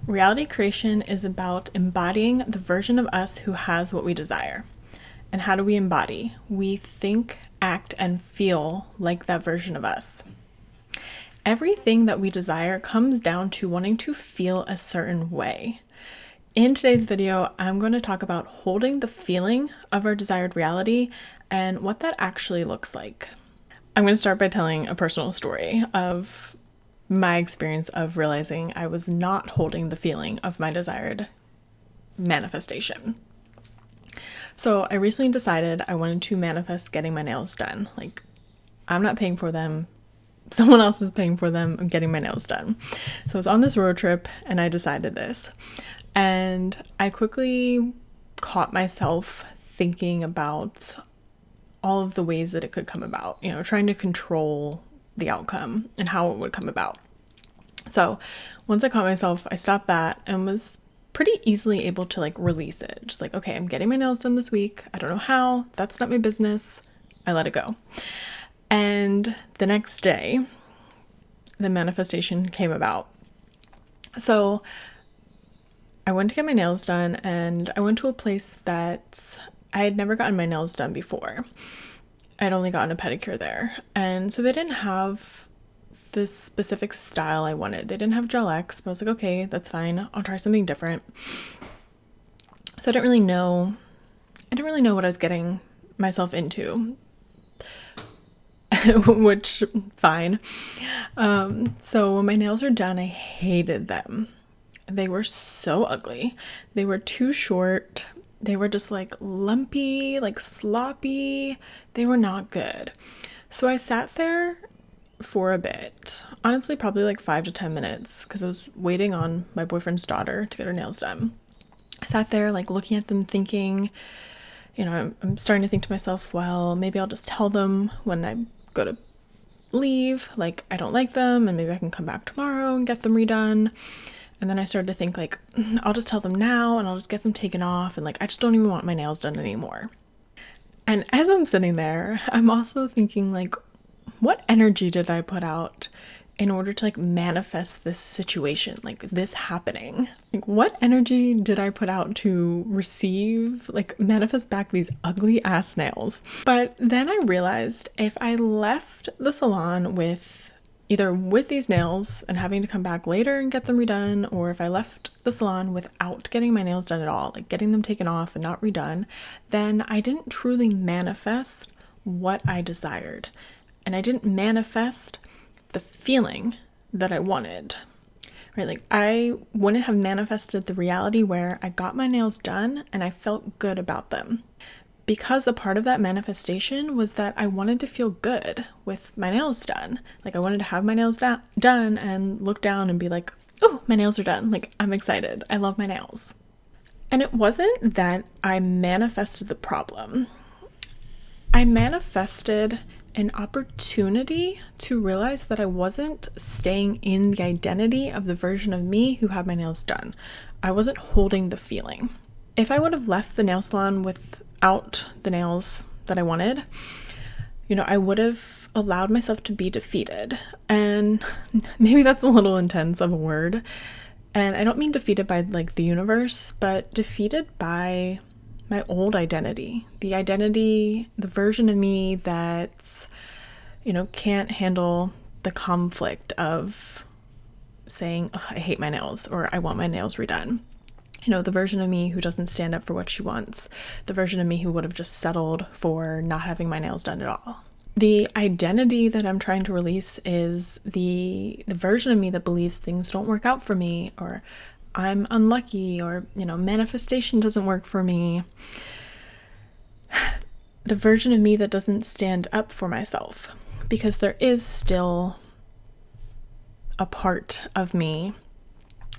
Reality creation is about embodying the version of us who has what we desire. And how do we embody? We think, act, and feel like that version of us. Everything that we desire comes down to wanting to feel a certain way. In today's video, I'm going to talk about holding the feeling of our desired reality and what that actually looks like. I'm going to start by telling a personal story of my experience of realizing I was not holding the feeling of my desired manifestation. So I recently decided I wanted to manifest getting my nails done. Like, I'm not paying for them. Someone else is paying for them. I'm getting my nails done. So I was on this road trip and I decided this. And I quickly caught myself thinking about all of the ways that it could come about, trying to control the outcome and how it would come about. So once I caught myself, I stopped that and was pretty easily able to release it. Just okay, I'm getting my nails done this week. I don't know how. That's not my business. I let it go. And the next day, the manifestation came about. So I went to get my nails done and I went to a place that I had never gotten my nails done before. I'd only gotten a pedicure there. And so they didn't have this specific style I wanted. They didn't have Gel X, but I was like, okay, that's fine. I'll try something different. So I didn't really know what I was getting myself into. Which, fine. So when my nails are done, I hated them. They were so ugly. They were too short. They were just lumpy, sloppy. They were not good. So I sat there for a bit. Honestly, probably 5 to 10 minutes because I was waiting on my boyfriend's daughter to get her nails done. I sat there looking at them thinking, I'm starting to think to myself, well, maybe I'll just tell them when I go to leave, I don't like them and maybe I can come back tomorrow and get them redone. And then I started to think I'll just tell them now and I'll just get them taken off and I just don't even want my nails done anymore. And as I'm sitting there, I'm also thinking what energy did I put out in order to manifest this situation, this happening? What energy did I put out to receive, manifest back these ugly ass nails? But then I realized if I left the salon with these nails and having to come back later and get them redone, or if I left the salon without getting my nails done at all, getting them taken off and not redone, then I didn't truly manifest what I desired. And I didn't manifest the feeling that I wanted, right? I wouldn't have manifested the reality where I got my nails done and I felt good about them. Because a part of that manifestation was that I wanted to feel good with my nails done. I wanted to have my nails done and look down and be oh, my nails are done. I'm excited. I love my nails. And it wasn't that I manifested the problem. I manifested an opportunity to realize that I wasn't staying in the identity of the version of me who had my nails done. I wasn't holding the feeling. If I would have left the nail salon without the nails that I wanted, I would have allowed myself to be defeated. And maybe that's a little intense of a word. And I don't mean defeated by the universe, but defeated by my old identity, the version of me that's, can't handle the conflict of saying, I hate my nails or I want my nails redone. The version of me who doesn't stand up for what she wants, the version of me who would have just settled for not having my nails done at all. The identity that I'm trying to release is the version of me that believes things don't work out for me, or I'm unlucky, or, manifestation doesn't work for me. The version of me that doesn't stand up for myself, because there is still a part of me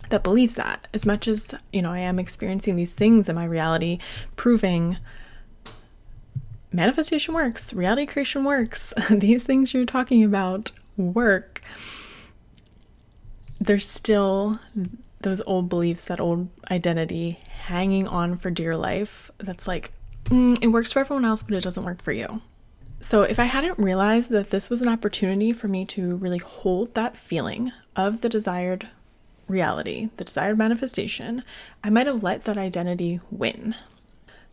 that believes that. As much as, I am experiencing these things in my reality, proving manifestation works, reality creation works, these things you're talking about work, there's still those old beliefs, that old identity hanging on for dear life that's it works for everyone else, but it doesn't work for you. So if I hadn't realized that this was an opportunity for me to really hold that feeling of the desired reality, the desired manifestation, I might have let that identity win.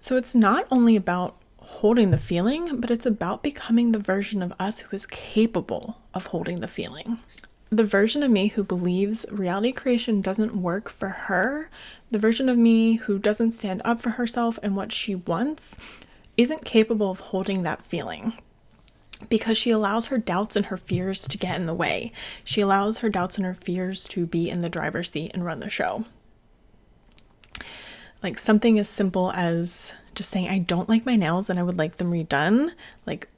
So it's not only about holding the feeling, but it's about becoming the version of us who is capable of holding the feeling. The version of me who believes reality creation doesn't work for her, the version of me who doesn't stand up for herself and what she wants, isn't capable of holding that feeling because she allows her doubts and her fears to get in the way. She allows her doubts and her fears to be in the driver's seat and run the show. Like something as simple as just saying, I don't like my nails and I would like them redone. Like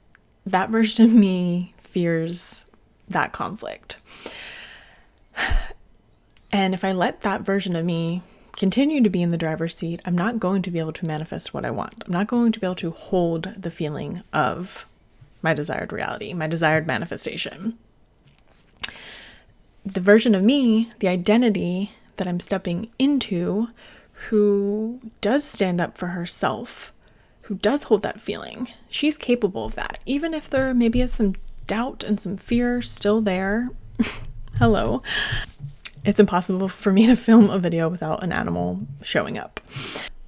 that version of me fears that conflict. And if I let that version of me continue to be in the driver's seat, I'm not going to be able to manifest what I want. I'm not going to be able to hold the feeling of my desired reality, my desired manifestation. The version of me, the identity that I'm stepping into, who does stand up for herself, who does hold that feeling, she's capable of that. Even if there maybe is some doubt and some fear still there. Hello. It's impossible for me to film a video without an animal showing up.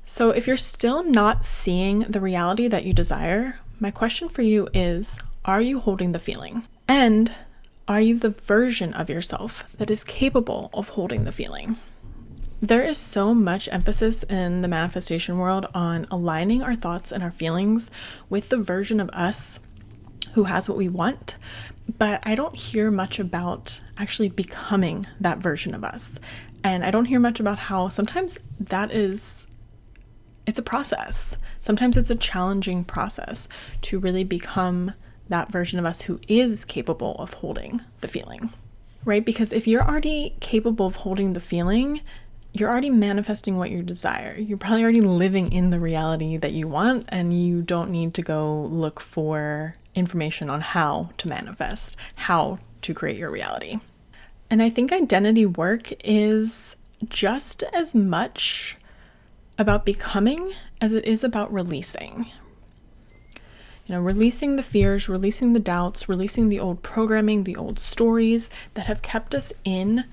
So if you're still not seeing the reality that you desire, my question for you is, are you holding the feeling? And are you the version of yourself that is capable of holding the feeling? There is so much emphasis in the manifestation world on aligning our thoughts and our feelings with the version of us who has what we want, but I don't hear much about actually becoming that version of us. And I don't hear much about how sometimes it's a process. Sometimes it's a challenging process to really become that version of us who is capable of holding the feeling, right? Because if you're already capable of holding the feeling, you're already manifesting what you desire. You're probably already living in the reality that you want, and you don't need to go look for information on how to manifest, how to create your reality. And I think identity work is just as much about becoming as it is about releasing. Releasing the fears, releasing the doubts, releasing the old programming, the old stories that have kept us in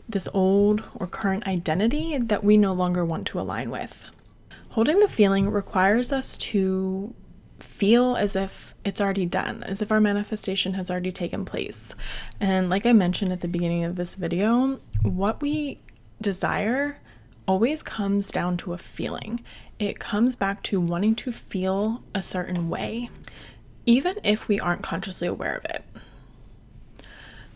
this old or current identity that we no longer want to align with. Holding the feeling requires us to feel as if it's already done, as if our manifestation has already taken place. And like I mentioned at the beginning of this video, what we desire always comes down to a feeling. It comes back to wanting to feel a certain way, even if we aren't consciously aware of it.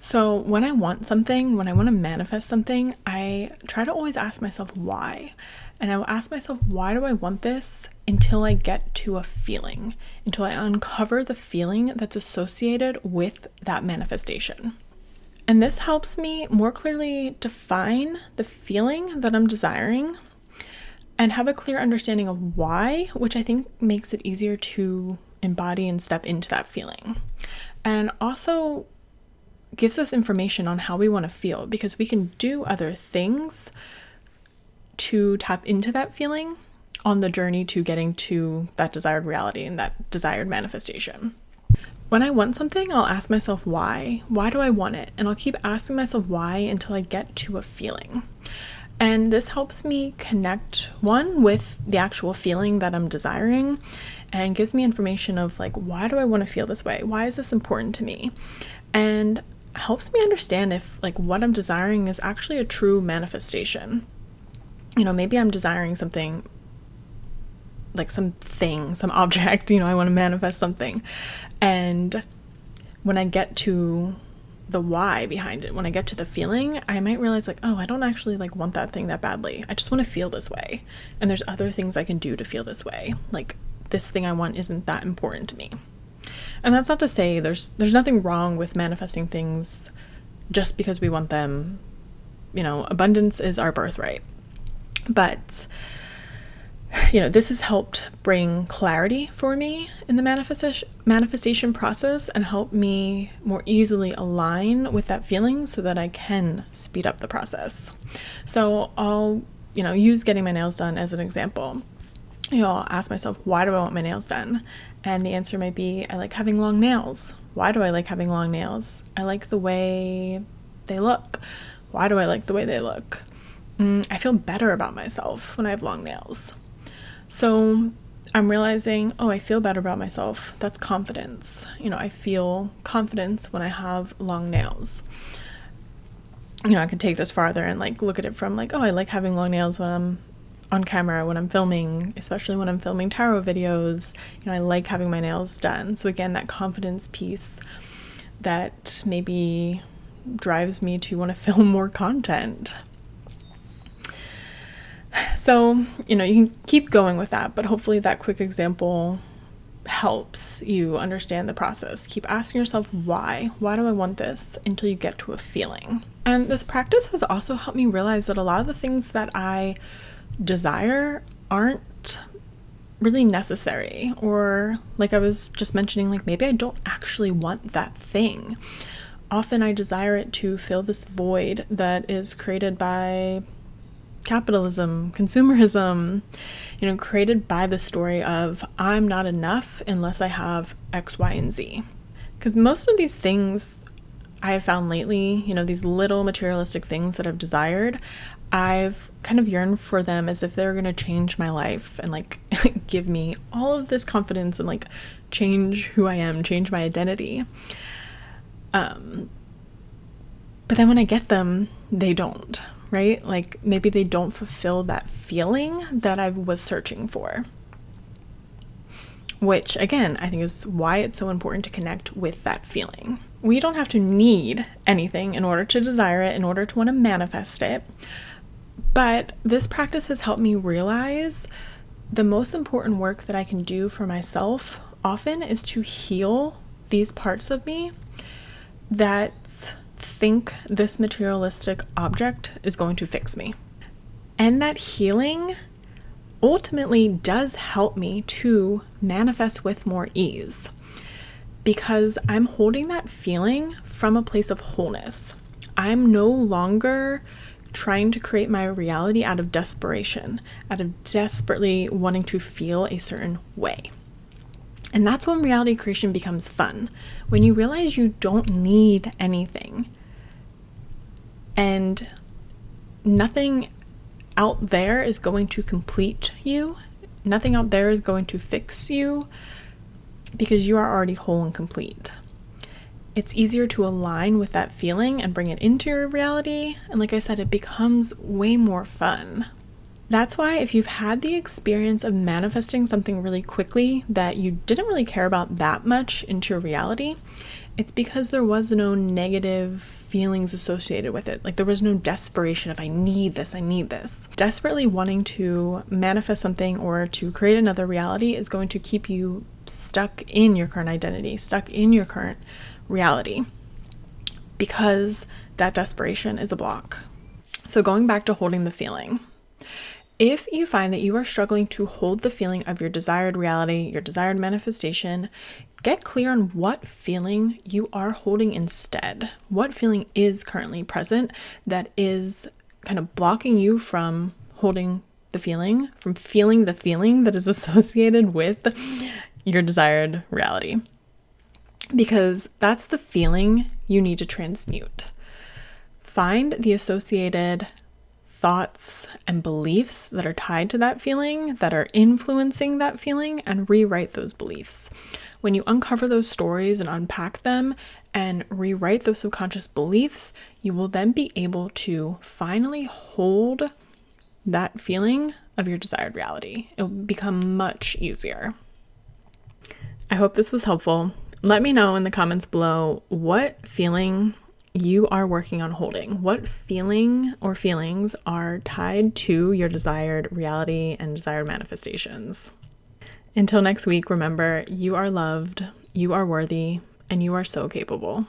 So when I want something, when I want to manifest something, I try to always ask myself why. And I will ask myself, why do I want this, until I get to a feeling, until I uncover the feeling that's associated with that manifestation. And this helps me more clearly define the feeling that I'm desiring and have a clear understanding of why, which I think makes it easier to embody and step into that feeling. And also gives us information on how we want to feel, because we can do other things to tap into that feeling on the journey to getting to that desired reality and that desired manifestation. When I want something, I'll ask myself why. Why do I want it? And I'll keep asking myself why until I get to a feeling. And this helps me connect, one, with the actual feeling that I'm desiring, and gives me information of like, why do I want to feel this way? Why is this important to me? And helps me understand if like what I'm desiring is actually a true manifestation. Maybe I'm desiring something, like something, some object, I want to manifest something. And when I get to the why behind it, when I get to the feeling, I might realize like, oh, I don't actually like want that thing that badly. I just want to feel this way. And there's other things I can do to feel this way. Like this thing I want isn't that important to me. And that's not to say there's nothing wrong with manifesting things just because we want them. Abundance is our birthright. But, this has helped bring clarity for me in the manifestation process and help me more easily align with that feeling so that I can speed up the process. So I'll, use getting my nails done as an example. I'll ask myself, why do I want my nails done? And the answer might be, I like having long nails. Why do I like having long nails? I like the way they look. Why do I like the way they look? I feel better about myself when I have long nails. So I'm realizing, oh, I feel better about myself. That's confidence. I feel confidence when I have long nails. I can take this farther and look at it from oh, I like having long nails when I'm on camera, when I'm filming, especially when I'm filming tarot videos. I like having my nails done. So again, that confidence piece that maybe drives me to want to film more content. So, you can keep going with that, but hopefully that quick example helps you understand the process. Keep asking yourself why. Why do I want this until you get to a feeling? And this practice has also helped me realize that a lot of the things that I desire aren't really necessary, or like I was just mentioning, maybe I don't actually want that thing. Often I desire it to fill this void that is created by capitalism, consumerism, created by the story of I'm not enough unless I have X, Y, and Z. Because most of these things I have found lately, these little materialistic things that I've desired, I've kind of yearned for them as if they're going to change my life and give me all of this confidence and change who I am, change my identity. But then when I get them, they don't. Right? Maybe they don't fulfill that feeling that I was searching for. Which, again, I think is why it's so important to connect with that feeling. We don't have to need anything in order to desire it, in order to want to manifest it. But this practice has helped me realize the most important work that I can do for myself often is to heal these parts of me that think this materialistic object is going to fix me. And that healing ultimately does help me to manifest with more ease, because I'm holding that feeling from a place of wholeness. I'm no longer trying to create my reality out of desperation, out of desperately wanting to feel a certain way. And that's when reality creation becomes fun, when you realize you don't need anything and nothing out there is going to complete you. Nothing out there is going to fix you, because you are already whole and complete. It's easier to align with that feeling and bring it into your reality. And like I said, it becomes way more fun. That's why if you've had the experience of manifesting something really quickly that you didn't really care about that much into your reality, it's because there was no negative feelings associated with it. There was no desperation of I need this. Desperately wanting to manifest something or to create another reality is going to keep you stuck in your current identity, stuck in your current reality, because that desperation is a block. So going back to holding the feeling. If you find that you are struggling to hold the feeling of your desired reality, your desired manifestation, get clear on what feeling you are holding instead. What feeling is currently present that is kind of blocking you from holding the feeling, from feeling the feeling that is associated with your desired reality. Because that's the feeling you need to transmute. Find the associated thoughts and beliefs that are tied to that feeling, that are influencing that feeling, and rewrite those beliefs. When you uncover those stories and unpack them and rewrite those subconscious beliefs, you will then be able to finally hold that feeling of your desired reality. It will become much easier. I hope this was helpful. Let me know in the comments below what feeling you are working on holding. What feeling or feelings are tied to your desired reality and desired manifestations? Until next week, remember, you are loved, you are worthy, and you are so capable.